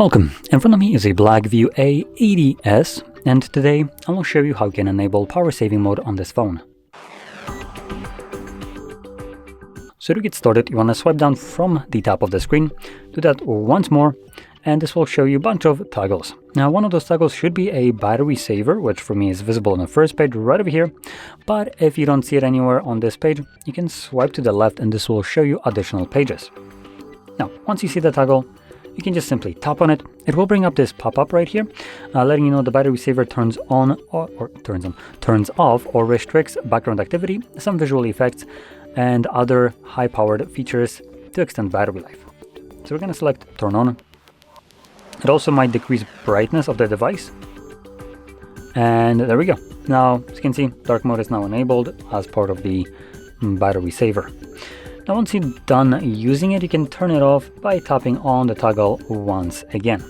Welcome, in front of me is a BLACKVIEW A80s, and today I will show you how you can enable power saving mode on this phone. So to get started, you want to swipe down from the top of the screen, do that once more, and this will show you a bunch of toggles. Now one of those toggles should be a battery saver, which for me is visible on the first page right over here, but if you don't see it anywhere on this page, you can swipe to the left and this will show you additional pages. Now once you see the toggle, you can just simply tap on it. It will bring up this pop-up right here, letting you know the battery saver turns on or turns off or restricts background activity, some visual effects, and other high-powered features to extend battery life. So we're going to select turn on. It also might decrease brightness of the device. And there we go. Now, as you can see, dark mode is now enabled as part of the battery saver. Now once you're done using it, you can turn it off by tapping on the toggle once again.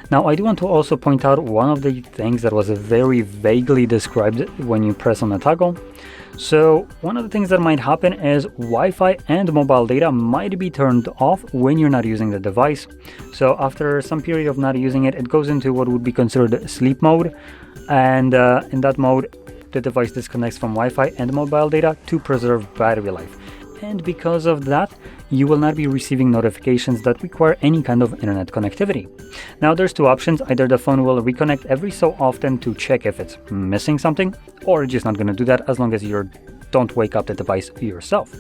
Now I do want to also point out one of the things that was very vaguely described when you press on the toggle. So one of the things that might happen is Wi-Fi and mobile data might be turned off when you're not using the device. So after some period of not using it, it goes into what would be considered sleep mode. And in that mode, the device disconnects from Wi-Fi and mobile data to preserve battery life. And because of that, you will not be receiving notifications that require any kind of internet connectivity. Now there's two options: either the phone will reconnect every so often to check if it's missing something, or it's just not going to do that as long as you don't wake up the device yourself.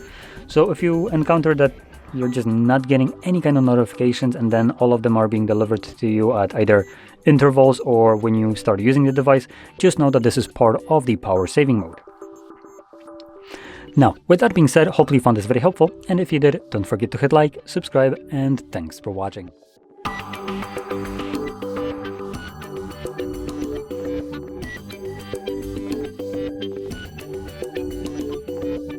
So if you encounter that you're just not getting any kind of notifications and then all of them are being delivered to you at either intervals or when you start using the device, just know that this is part of the power saving mode. Now, with that being said, hopefully you found this very helpful, and if you did, don't forget to hit like, subscribe, and thanks for watching.